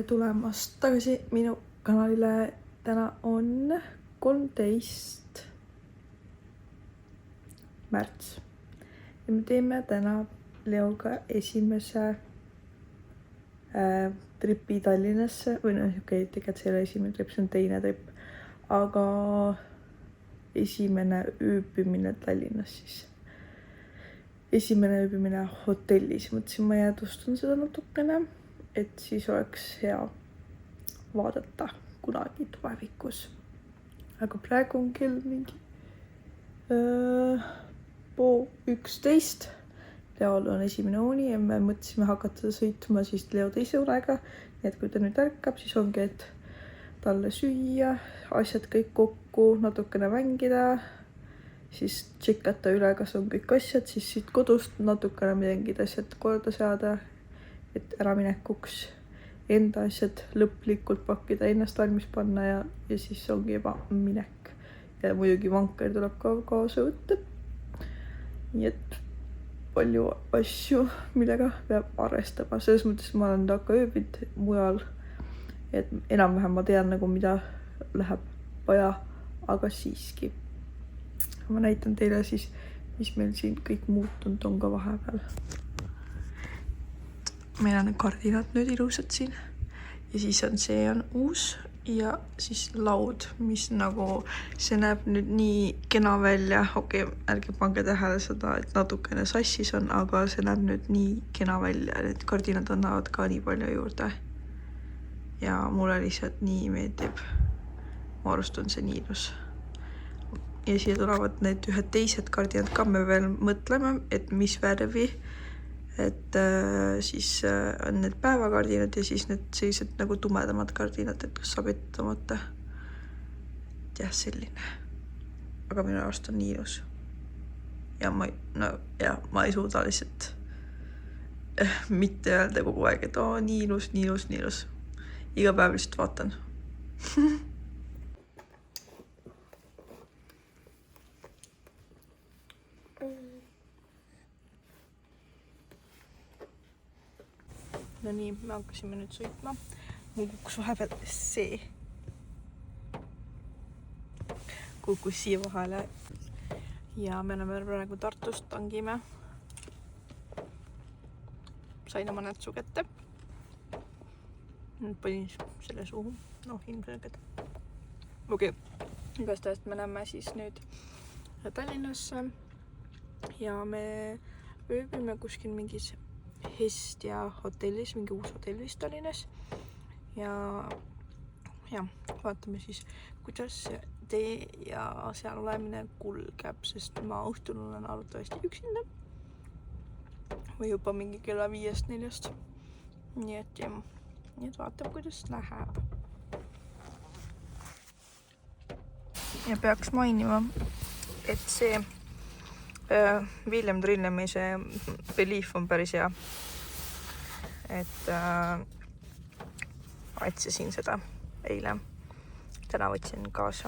tulemast tagasi minu kanalile. Täna on 13. märts ja me teeme täna Leoga esimese tripi Tallinnasse või tegelikult see ei ole esimene trip, see on teine trip, aga esimene ööbimine Tallinnas siis. Esimene ööbimine hotellis, mõtlesin ma jäädvustan seda natukene, et siis oleks hea vaadata kunagi tulevikus. Aga praegu on kell mingi 11:30. Leol on esimene uni ja me mõtlesime hakata sõitma siis Leo teise unega. Nii et kui ta nüüd ärkab, siis ongi, et talle süüa, asjad kõik kokku, natukene mängida, siis tšekata üle, kas on kõik asjad, siis siit kodust natukene mingid asjad korda saada, et äraminekuks enda asjad lõplikult pakkida, ennast valmis panna ja siis ongi juba minek. Ja muidugi vanker tuleb ka kaasa võtta. Nii et palju asju, millega peab arvestama. Selles mõttes ma olen ka ööbinud mujal, et enam-vähem ma tean nagu mida läheb vaja, aga siiski. Ma näitan teile siis, mis meil siin kõik muutunud on ka vahepeal. Meil on kardinad nüüd ilusad siin ja siis on see on uus ja siis laud, mis nagu see näeb nüüd nii kena välja. Okei, ärge pange tähele seda, et natukene sassis on, aga see näeb nüüd nii kena välja. Need kardinad annavad ka nii palju juurde ja mulle lihtsalt nii meeldib. Ma arust on see nii ilus. Ja siia tulevad need ühed teised kardinad ka, me veel mõtleme, et mis värvi, et siis on need päevakardinad ja siis need sellised nagu tumedamad kardinad, et kus saab ette tõmmata. Jah, selline. Aga minu arust on nii ilus. Ja ma ei suuda lihtsalt mitte öelda kogu aeg, et nii ilus, nii ilus, nii ilus. Iga päev lihtsalt vaatan. No nii, me hakkasime nüüd sõitma. Mul kukkus vahepeal see. Kukkus siia vahele. Ja me oleme praegu Tartust, tangime. Sain oma nätsu kätte. Nüüd panin selle suhu. Ilmselgelt. Okei, igastahest me näeme siis nüüd Tallinnasse. Ja me ööbime kuskil mingis Hestia hotellis, mingi uus hotell vist Tallinnas. Ja vaatame siis, kuidas tee ja seal olemine kulgeb, sest ma õhtul olen arvatavasti üksinda. Või juba mingi kella 5-4. Nii et vaatame, kuidas läheb. Ja peaks mainima, et see William Trillemi see Belief on päris hea. Et maitsesin seda eile. Täna võtsin kaasa.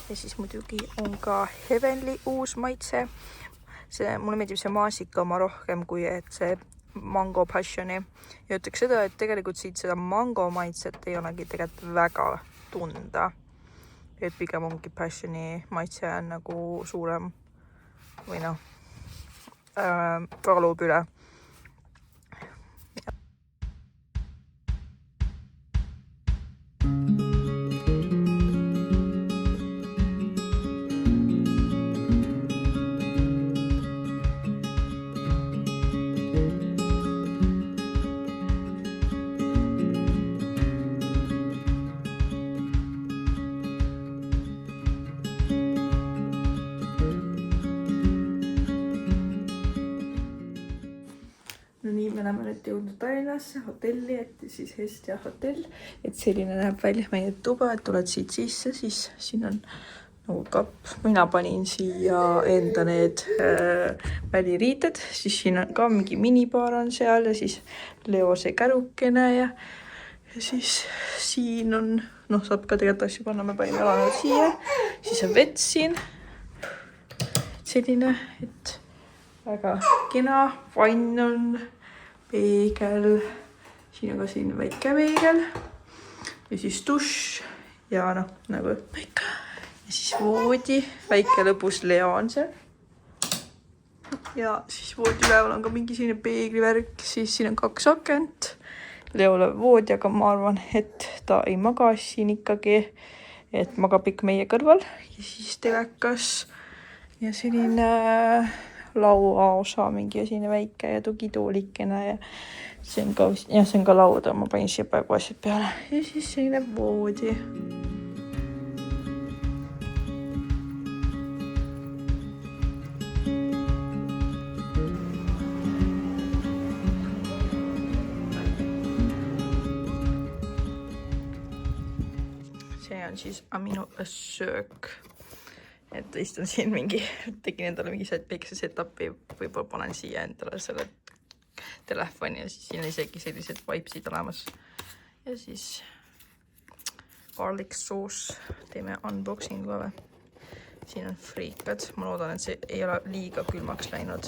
Ja siis muidugi on ka Heavenly uus maitse. Mulle meeldib see maasika oma rohkem kui et see mango passioni. Ja ütleks seda, et tegelikult siit seda mango maitset ei olegi tegelikult väga tunda. Et pigem ongi passioni maitse on nagu suurem või kaalub üle. No nii, me oleme nüüd jõudnud Tallinnasse hotelli, et siis Hestia hotell, et selline näeb välja meie tuba, et tuled siit sisse, siis siin on nagu kapp. Mina panin siia enda need väliriited, siis siin on ka mingi minibaar on seal ja siis Leo see kärukene ja siis siin on, saab ka tegelikult asju panna, me panime jalanud siia, siis on vets siin. Selline, et väga kena, vann on, peegel, siin on ka siin väike peegel ja siis dušš ja noh, nagu ikka. Ja siis voodi, väike lõbus Leo on see. Ja siis voodi üleval on ka mingi selline peeglivärk, siis siin on 2 akent. Leole voodi, aga ma arvan, et ta ei maga siin ikkagi, et magab ikka meie kõrval. Ja siis telekas ja selline lauaosa, mingi selline väike ja tugitoolikene ja see on ka lauda, ma panin siia praegu asjad peale. Ja siis selline voodi. See on siis minu söök. Et istun siin tegin endale mingi väikse setupi, võib-olla panen siia endale selle telefoni ja siis siin on isegi sellised vipsid olemas. Ja siis garlic sauce, teeme unboxingu või. Siin on friikad, ma loodan, et see ei ole liiga külmaks läinud.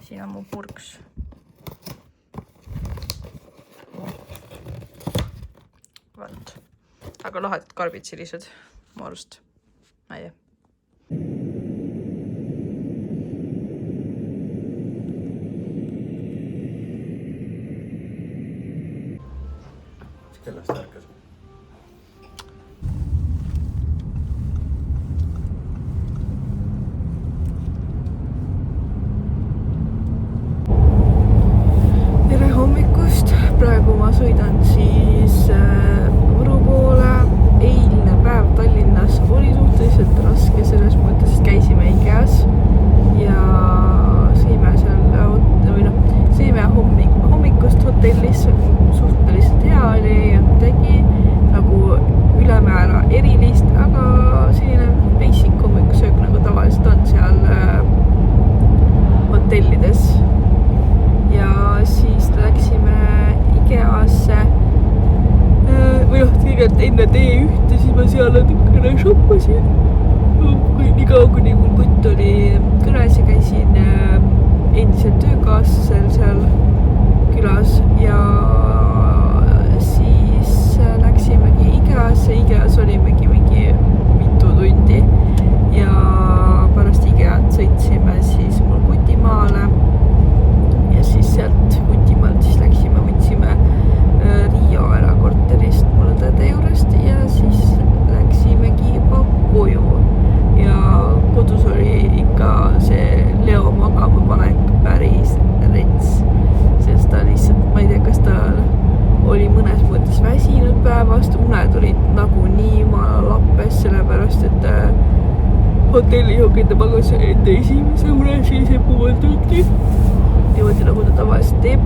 Siin on mu purks. Võnd. Aga lahedad karbid sellised mu arust. Ma ei tea. Kellest ärkas? Tere hommikust! Praegu ma sõidan siis Võru poole. Eilne päev Tallinnas oli suhteliselt raske, selles mõttes käisime IKEAs ja sõime hommikust hotellis. Suhteliselt hea oli ja tegi nagu ülemäära erilist, aga selline basic hommikusöök nagu tavaliselt on seal hotellides. Ja siis läksime IKEAsse kõigepealt enne T1 ja siis ma seal natukene shoppasin. Nii kaua, kuni mul kutt oli kõnes ja käisin endisel töökaaslasel seal külas ja siis läksimegi IKEAsse. IKEAs olimegi mingi mitu tundi ja pärast IKEAt sõitsime siis mul Kutimaale ja siis sealt Kutimaalt siis võtsime Riio ära korterist mul õdede juurest ja siis läksimegi juba koju ja kodus oli ikka see Leo magama panek päris rets, sest ta lihtsalt, ma ei tea, kas ta oli mõnes mõttes väsinud päevast, uned olid nagu nii jumala lappes, sellepärast et hotellihoogid ta magas enda esimese une sellise pool tundi niimoodi nagu ta tavaliselt teeb.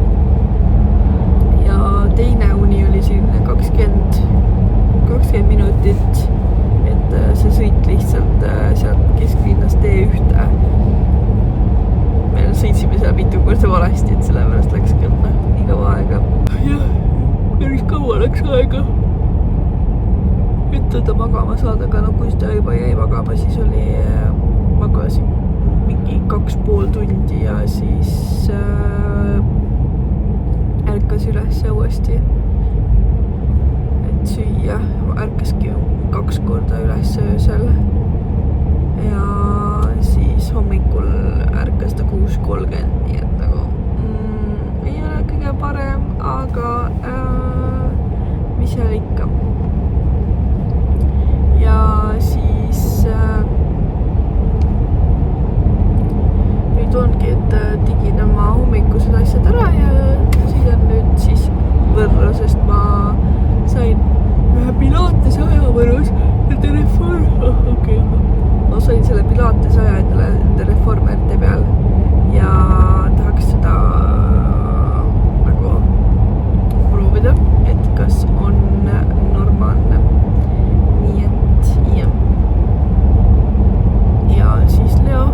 Ja teine uni oli selline 20 minutit, et see sõit lihtsalt sealt kesklinnast T1. Me sõitsime seal mitu korda valesti, et sellepärast läks küll nii kaua aega. Jah, päris kaua läks aega, et teda magama saada, aga no kui ta juba jäi magama, siis magasin mingi 2,5 tundi ja siis ärkas üles uuesti, et süüa. Ärkaski 2 korda üles öösel ja siis hommikul ärkas ta 6:30, nii et nagu ei ole kõige parem, aga mis seal ikka. Ja siis nüüd ongi, et tegin oma hommikused asjad ära ja sõidan nüüd siis Võrru, sest ma sain ühe Pilatese aja Võrus ja ma sain selle Pilatese aja endale reformerite peal ja tahaks seda nagu proovida, et kas on normaalne. Nii et jah. Ja siis Leo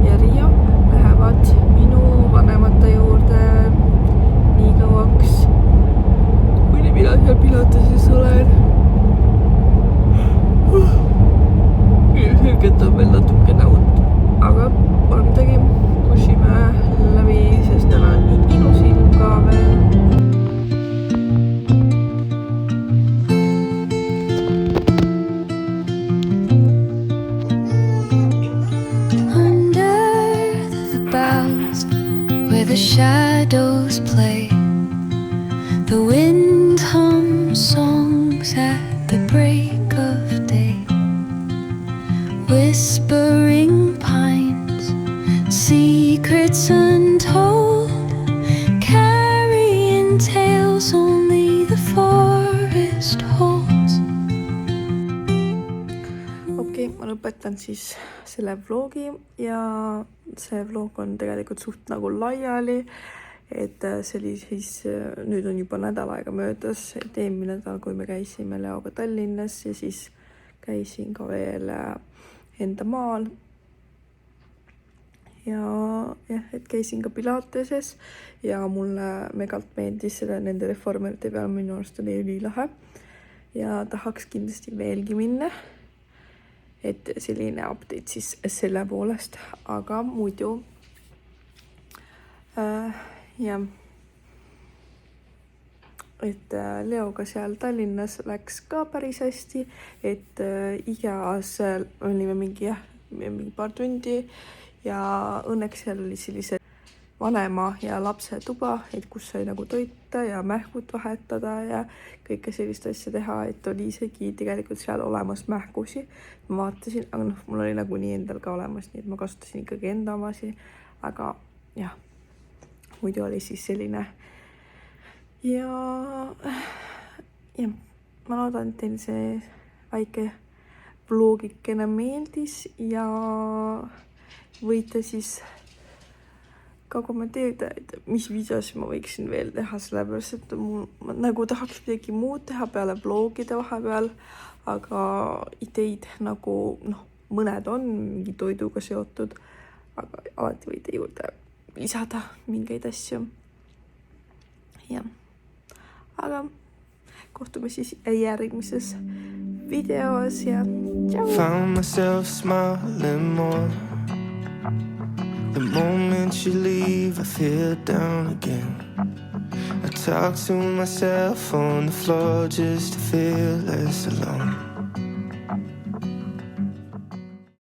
ja Riio lähevad minu vanemate juurde nii kauaks, kuni mina seal Pilateses olen. Selgelt on veel natuke näud, aga olen where the shadows play. The wind hums songs at the break of day. Whispering pines, secrets untold, carrying tales only the forest holds. Okei, ma lõpetan siis selle vlogi ja see vlog on tegelikult suht nagu laiali, et see oli siis, nüüd on juba nädal aega möödas, et eelmine nädal, kui me käisime Leoga Tallinnas ja siis käisin ka veel enda maal ja jah, et käisin ka Pilateses ja mulle megalt meeldis selle nende reformerite peal, minu arust oli ülilahe ja tahaks kindlasti veelgi minna. Et selline update siis selle poolest, aga muidu jah, et Leoga seal Tallinnas läks ka päris hästi, et igas olime mingi paar tundi ja õnneks seal oli sellise vanema ja lapse tuba, et kus sai nagu toita ja mähkud vahetada ja kõike sellist asja teha, et oli isegi tegelikult seal olemas mähkusi. Ma vaatasin, aga mul oli nagunii endal ka olemas, nii et ma kasutasin ikkagi enda omasi, aga jah, muidu oli siis selline. Ja ma loodan, et teil see väike vlogikene meeldis ja võite siis ka kommenteerida, et mis videos ma võiksin veel teha, sellepärast, et ma nagu tahaks midagi muud teha peale vlogide vahepeal, aga ideid nagu, mõned on mingi toiduga seotud, aga alati võite juurde lisada mingeid asju. Ja, aga kohtume siis järgmises videos ja tšau! Found myself smiling more. The moment you leave, I feel down again. I talk to myself on the floor just to feel less alone.